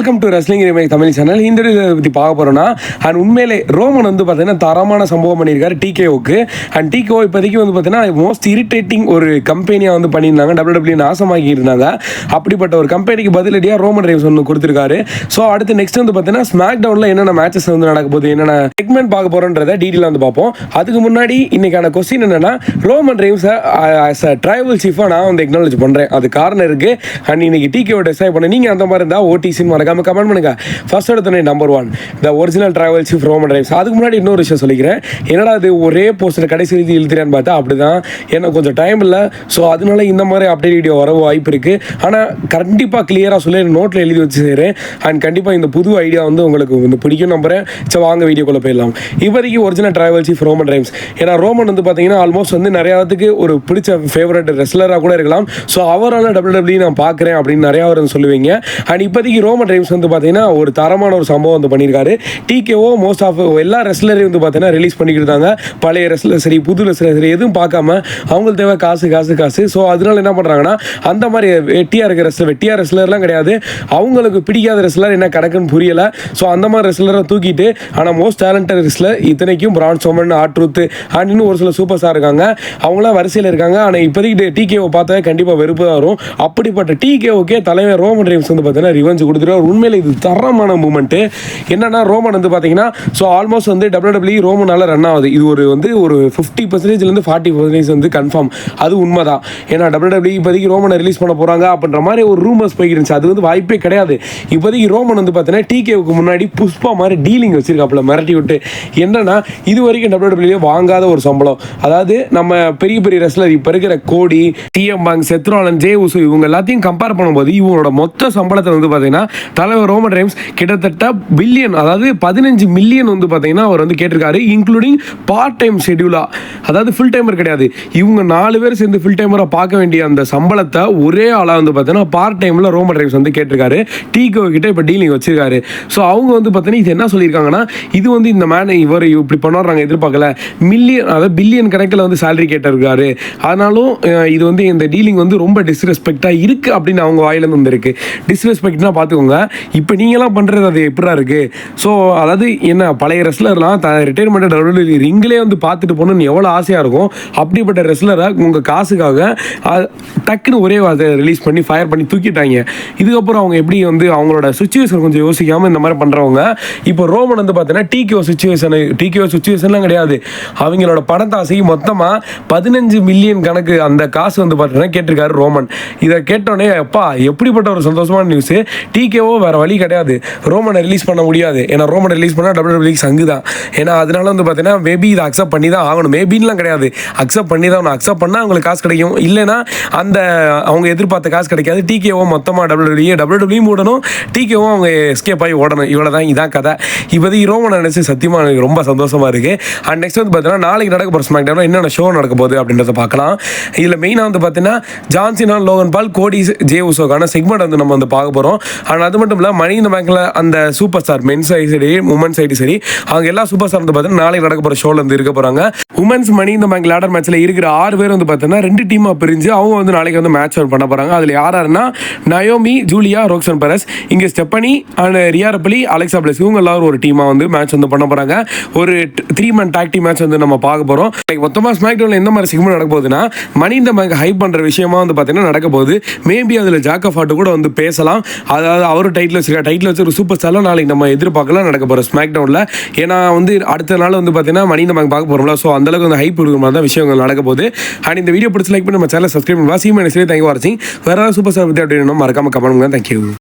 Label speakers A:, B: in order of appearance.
A: Welcome to wrestling remake Tamil channel. இந்த பற்றி பார்க்க போகிறோன்னா அண்ட் உண்மையிலே ரோமன் வந்து பார்த்தீங்கன்னா தரமான சம்பவம் பண்ணியிருக்காரு டிகேஓக்கு. அண்ட் டிகேஓ இப்போதைக்கு வந்து பார்த்தீங்கன்னா மோஸ்ட் இரிட்டேட்டிங் ஒரு கம்பெனியாக வந்து பண்ணியிருந்தாங்க, WWE நாசமாக்கி இருந்தாங்க. அப்படிப்பட்ட ஒரு கம்பெனிக்கு பதிலடியாக ரோமன் ரெய்ன்ஸ் ஒன்று கொடுத்துருக்காரு. ஸோ அடுத்து நெக்ஸ்ட் வந்து பார்த்தீங்கன்னா ஸ்மாக் டவுனில் என்னென்ன மேட்சஸ் வந்து நடக்க போகுது, என்னென்ன செக்மெண்ட் பார்க்க போகிறோன்றதை டீட்டெயிலாக வந்து பார்ப்போம். அதுக்கு முன்னாடி இன்னைக்கான கொஸ்டின் என்னென்னா, ரோமன் ரெய்ன்ஸை ஆஸ் அ ட்ரைபல் சீஃபாக நான் வந்து எக்னாலஜ் பண்ணுறேன். அது காரணம் இருக்குது. அண்ட் இன்னைக்கு டிகேஓ டிசைட் பண்ண நீங்கள் அந்த மாதிரி இருந்தால் ஓடிசின்னு மறக்காம கமெண்ட் பண்ணுங்க. ஃபர்ஸ்ட் எடுத்தோடனே number 1 the original travel chief Roman reigns. அதுக்கு முன்னாடி இன்னொரு விஷயம் சொல்லிக்கிறேன். என்னடா அது ஒரே போஸ்டர் கடைசி எழுதி இழுத்துறேன்னு பார்த்தா அப்படிதான், எனக்கு கொஞ்சம் டைம் இல்லை. ஸோ அதனால இந்த மாதிரி அப்டேட் வீடியோ வர வாய்ப்பு இருக்குது. ஆனால் கண்டிப்பாக கிளியராக சொல்லி நோட்டில் எழுதி வச்சு செய்கிறேன். அண்ட் கண்டிப்பாக இந்த புது ஐடியா வந்து உங்களுக்கு வந்து பிடிக்கும் நம்புறேன். சரி வாங்க வீடியோக்குள்ளே போயிடலாம். இப்போதைக்கு original travel chief Roman reigns. ஏன்னா ரோமன் வந்து பார்த்தீங்கன்னா ஆல்மோஸ்ட் வந்து நிறையாவதுக்கு ஒரு பிடிச்ச ஃபேவரட் ரெஸ்லராக கூட இருக்கலாம். ஸோ அவரால் WWE நான் பார்க்குறேன் அப்படின்னு நிறையா அவர் சொல்லுவீங்க. அண்ட் இப்போதைக்கு ரோமன் ரெய்ன்ஸ் வந்து பார்த்தீங்கன்னா ஒரு தரமான ஒரு சம்பவம் வந்து பண்ணியிருக்காரு. டிகேஓ மோஸ்ட் ஆஃப் எல்லா ரெஸ்லரையும் வந்து பார்த்தீங்கன்னா ரிலீஸ் பண்ணிக்கிட்டு இருந்தாங்க. பழைய ரெஸ்லர் சரி, புது ரெஸ்லர் சரி, எதுவும் பார்க்காம அவங்களுக்கு தேவை காசு காசு காசு. ஸோ அதனால என்ன பண்ணுறாங்கன்னா, அந்த மாதிரி வெட்டியாக இருக்கிற ரெஸ்லர்லாம் கிடையாது, அவங்களுக்கு பிடிக்காத ரெஸ்லர் என்ன கணக்குன்னு புரியலை. ஸோ அந்த மாதிரி ரெஸ்லரை தூக்கிட்டு, ஆனால் மோஸ்ட் டேலண்டட் ரெஸ்லர் இத்தனைக்கும் பிரான் ஸ்ட்ரோமன், ஆர்ட்ரூத் அண்ட் இன்னும் ஒரு சில சூப்பர் ஸ்டார் இருக்காங்க. அவங்களாம் வரிசையில் இருக்காங்க. ஆனால் இப்போதைக்கு டிகேஓ பார்த்தா கண்டிப்பாக வெறுப்பு தான் வரும். அப்படிப்பட்ட டிகேஓக்கே தலைவர் ரோமன் ரெய்ன்ஸ் வந்து பார்த்தீங்கன்னா ரிவெஞ்ச் கொடுத்துருவார். உண்மையில இது தரமான மூமெண்ட்டு. என்னன்னா, ரோமன் வந்து பார்த்தீங்கன்னா ஸோ ஆல்மோஸ்ட் வந்து WWE ரோமனால ரன் ஆகுது. இது ஒரு 50%லேருந்து 40% வந்து கன்ஃபார்ம். அது உண்மைதான். ஏன்னா WWE இப்போதைக்கு ரோமனை ரிலீஸ் பண்ண போகிறாங்க அப்படின்ற மாதிரி ஒரு ரூமர்ஸ் போய்கிட்டு இருந்துச்சு. அது வந்து வாய்ப்பே கிடையாது. இப்போதைக்கு ரோமன் வந்து பார்த்தீங்கன்னா டிகேவுக்கு முன்னாடி புஷ்பா மாதிரி டீலிங் வச்சிருக்காப்புல மிரட்டி விட்டு. என்னன்னா, இது வரைக்கும் WWE வாங்காத ஒரு சம்பளம். அதாவது நம்ம பெரிய பெரிய ரெஸ்லர் இப்போ இருக்கிற கோடி, CM Punk, செத் ராலன்ஸ், ஜே உசோ இவங்க எல்லாத்தையும் கம்பேர் பண்ணும்போது இவங்களோட மொத்த சம்பளத்தை வந்து பார்த்தீங்கன்னா தலைவர் ரோமன் ரெய்ன்ஸ் கிட்டத்தட்ட பில்லியன், அதாவது 15 மில்லியன் வந்து பார்த்தீங்கன்னா அவர் வந்து கேட்டிருக்காரு. இன்க்ளூடிங் பார்ட் டைம் ஷெடியூலா, அதாவது ஃபுல் டைமர் கிடையாது. இவங்க 4 பேர் சேர்ந்து ஃபுல் டைமராக பார்க்க வேண்டிய அந்த சம்பளத்தை ஒரே ஆளாக வந்து பார்த்தீங்கன்னா பார்ட் டைமில் ரோமன் ரெய்ன்ஸ் வந்து கேட்டிருக்காரு. டிகோ கிட்ட இப்போ டீலிங் வச்சிருக்காரு. ஸோ அவங்க வந்து பார்த்தீங்கன்னா இது என்ன சொல்லியிருக்காங்கன்னா, இது வந்து இந்த மேன் இவர் இப்படி பண்ணுறாங்க எதிர்பார்க்கல, மில்லியன் அதாவது பில்லியன் கணக்கில் வந்து சேலரி கேட்டிருக்காரு. ஆனாலும் இது வந்து இந்த டீலிங் வந்து ரொம்ப டிஸ்ரெஸ்பெக்டாக இருக்குது அப்படின்னு அவங்க வாயிலேருந்து வந்துருக்கு. டிஸ்ரெஸ்பெக்ட்னா பார்த்துக்கோங்க. இப்போ நீங்களாம் பண்ணுறது அது எப்படா இருக்குது? ஸோ அதாவது என்ன, பழைய ரெஸ்லர்லாம் ரிட்டையர்மெண்ட் WWE ரிங்கிலே வந்து பார்த்துட்டு போகணுன்னு எவ்வளோ ஆசையாக இருக்கும். அப்படிப்பட்ட ரெஸ்லரை உங்கள் காசுக்காக டக்குன்னு ஒரே வார்த்தை ரிலீஸ் பண்ணி ஃபயர் பண்ணி தூக்கிட்டாங்க. இதுக்கப்புறம் அவங்க எப்படி வந்து அவங்களோட சுச்சுவேஷன் கொஞ்சம் யோசிக்காமல் இந்த மாதிரி பண்ணுறவங்க. இப்போ ரோமன் வந்து பார்த்தீங்கன்னா டிகேஓ சுச்சுவேஷன்லாம் கிடையாது, அவங்களோட பணத்தாசைக்கு மொத்தமாக 15 மில்லியன் கணக்கு அந்த காசு வந்து பார்த்தீங்கன்னா கேட்டிருக்காரு ரோமன். இதை கேட்டோடனே அப்பா எப்படிப்பட்ட ஒரு சந்தோஷமான நியூஸு. டிகேஓ வேறு வழி கிடையாது, ரோமனை ரிலீஸ் பண்ண முடியாது. ஏன்னா ரோமனை ரிலீஸ் பண்ணால் WWE சங்கு தான். ஏன்னா அதனால வந்து பார்த்தீங்கன்னா மேபி இதை அக்செப்ட் பண்ணி தான் ஆகணும். மேபின்லாம் கிடையாது, அக்செப்ட் பண்ணி தான். அக்செப்ட் பண்ணால் அவங்களுக்கு காசு கிடைக்கும், இல்லைனா அந்த அவங்க எதிர்பார்த்த காசு கிடைக்காது. டிகேஓ மொத்தமாக WWE மூடணும், டிகேஓ அவங்க எஸ்கேப் ஆகி ஓடணும். இவ்வளோ தான், இதான் கதை. இப்போதைக்கு ரோமனை நினச்சி சத்தியமாக எனக்கு ரொம்ப சந்தோஷமாக இருக்குது. அண்ட் நெக்ஸ்ட் வந்து பார்த்தீங்கன்னா நாளைக்கு நடக்க போகிற ஸ்மாக் டவுனில் என்னென்ன ஷோ நடக்க போகுது அப்படின்றத பார்க்கலாம். இதில் மெயினாக வந்து பார்த்தீங்கன்னா ஜான் சீனா, லோகன் பால், கோடி, ஜே உசோக்கான செக்மெண்ட் வந்து நம்ம வந்து பார்க்க போகிறோம். அண்ட் அது மட்டும் இல்லை, மணி இந்த பேங்க்கில் அந்த சூப்பர் ஸ்டார் மென்ஸ் சைடு சரி, உமன்ஸ் சைடு சரி, அவங்க எல்லா சூப்பர் ஸ்டார் வந்து பார்த்தீங்கன்னா நாளைக்கு நடக்க போகிற ஷோவில் வந்து இருக்க போகிறாங்க. உமன்ஸ் மணி இந்த பேங்க் லேடர் மேட்ச்சில் இருக்கிற 6 பேர் வந்து பார்த்தீங்கன்னா 2 டீமாக பிரிஞ்சு அவங்க வந்து நாளைக்கு வந்து மேட்ச் பண்ண போகிறாங்க. அதில் யாருன்னா நயோமி, ஜூலியா, ரோக்சன் பெரஸ், இங்கே ஸ்டெப்பனி அண்ட் ரியா ரெப்லி, அலெக்சா பிளஸ் இவங்க எல்லாரும் ஒரு டீமாக வந்து மேட்ச் வந்து பண்ண போகிறாங்க. ஒரு 3-man டாக் டீம் மேட்ச் வந்து நம்ம பார்க்க போகிறோம். மொத்தமாக ஸ்மாக் டவுனில் எந்த மாதிரி செக்மெண்ட் நடக்க போகுதுன்னா, மணி இந்த பேங்க் ஹைப் பண்ணுற விஷயமா வந்து பார்த்தீங்கன்னா நடக்க போகுது. மேபி அதில் ஜாக் ஆஃப் ஆட் கூட வந்து பேசலாம். அதாவது அவர் டைட்டில் வச்சு ஒரு சூப்பர் ஸ்டார்லாம் நாளைக்கு நம்ம எதிர்பார்க்கலாம் நடக்க போகிற ஸ்மாக் டவுனில். ஏன்னா வந்து அடுத்த நாள் வந்து பார்த்தீங்கன்னா மணி இந்த பேங்க் பார்க்க போகிறோம்ல. ஸோ அந்தளவுக்கு வந்து ஹைப் இருக்கிற மாதிரி தான் விஷயங்கள் நடக்க போகுது. அண்ட் இந்த வீடியோ பிடிச்சி லைக் பண்ணி நம்ம சேனல் சப்ஸ்கிரைப் பண்ணுவா. சீமா நெக்ஸ்ட் தேங்க்யூ ஃபார் வாட்சிங். வேறு ஏதாவது சூப்பர் ஸ்டார் பற்றி அப்படின்னு மறக்காம கமெண்ட் பண்ணுங்க. தேங்க்யூ.